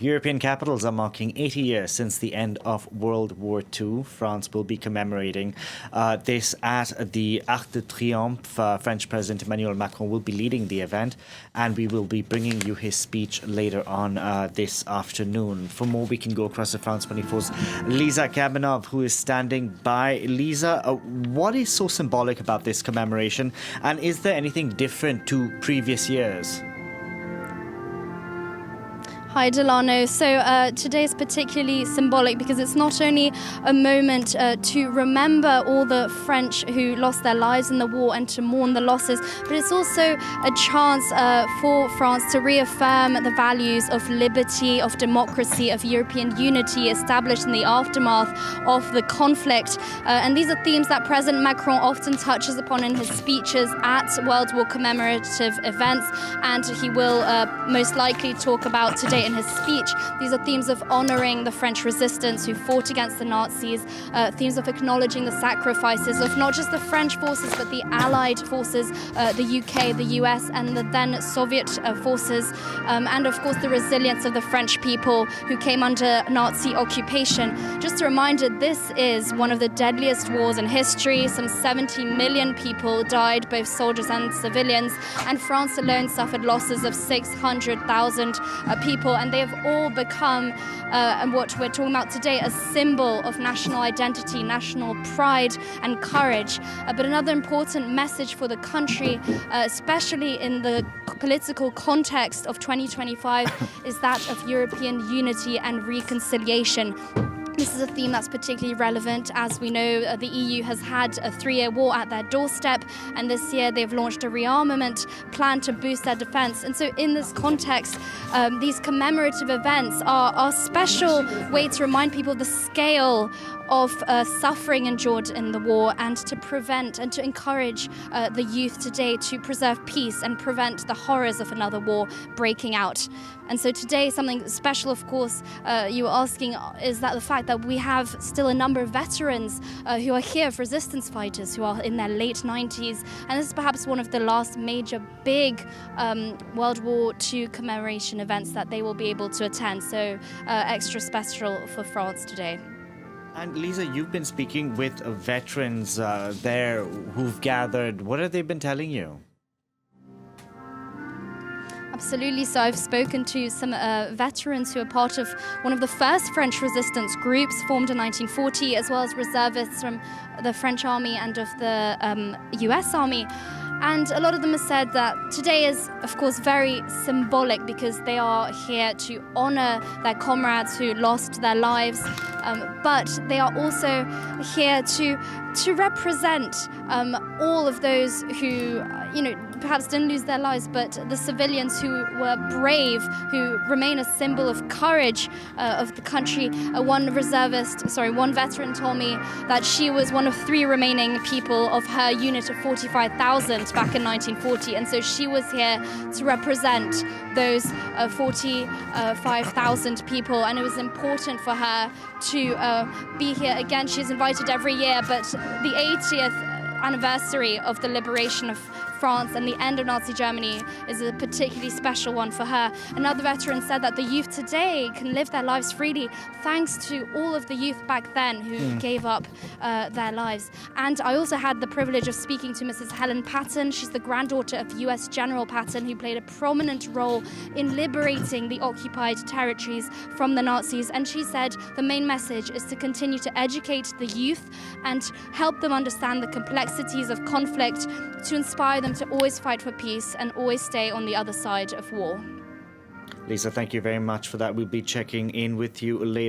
European capitals are marking 80 years since the end of World War II. France will be commemorating this at the Arc de Triomphe. French President Emmanuel Macron will be leading the event, and we will be bringing you his speech later on this afternoon. For more, we can go across to France 24's Liza Kaminov, who is standing by. Liza, what is so symbolic about this commemoration, and is there anything different to previous years? Hi, Delano. So today is particularly symbolic because it's not only a moment to remember all the French who lost their lives in the war and to mourn the losses, but it's also a chance for France to reaffirm the values of liberty, of democracy, of European unity established in the aftermath of the conflict. And these are themes that President Macron often touches upon in his speeches at World War commemorative events, and he will most likely talk about today in his speech. These are themes of honouring the French resistance who fought against the Nazis, themes of acknowledging the sacrifices of not just the French forces but the Allied forces, the UK, the US and the then Soviet forces, and of course the resilience of the French people who came under Nazi occupation. Just a reminder, this is one of the deadliest wars in history. Some 70 million people died, both soldiers and civilians, and France alone suffered losses of 600,000 people, and they have all become, and what we're talking about today, a symbol of national identity, national pride and courage. But another important message for the country, especially in the political context of 2025, is that of European unity and reconciliation. This is a theme that's particularly relevant. As we know, the EU has had a 3-year war at their doorstep, and this year they've launched a rearmament plan to boost their defence. And so in this context, these commemorative events are a special way to remind people of the scale of suffering endured in the war, and to prevent and to encourage the youth today to preserve peace and prevent the horrors of another war breaking out. And so today, something special, of course, you were asking, is that the fact that we have still a number of veterans who are here, resistance fighters who are in their late 90s. And this is perhaps one of the last major big World War II commemoration events that they will be able to attend. So extra special for France today. And Liza, you've been speaking with veterans there who've gathered. What have they been telling you? Absolutely. So I've spoken to some veterans who are part of one of the first French resistance groups formed in 1940, as well as reservists from the French army and of the US army. And a lot of them have said that today is, of course, very symbolic because they are here to honour their comrades who lost their lives, but they are also here to represent all of those who, perhaps didn't lose their lives, but the civilians who were brave, who remain a symbol of courage of the country. One veteran told me that she was one of 3 remaining people of her unit of 45,000 back in 1940, and so she was here to represent those 45,000 people, and it was important for her to be here again. She's invited every year, but the 80th anniversary of the liberation of France and the end of Nazi Germany is a particularly special one for her. Another veteran said that the youth today can live their lives freely thanks to all of the youth back then who gave up their lives. And I also had the privilege of speaking to Mrs. Helen Patton. She's the granddaughter of US General Patton, who played a prominent role in liberating the occupied territories from the Nazis. And she said the main message is to continue to educate the youth and help them understand the complexities of conflict, to inspire them to always fight for peace and always stay on the other side of war. Lisa, thank you very much for that. We'll be checking in with you later.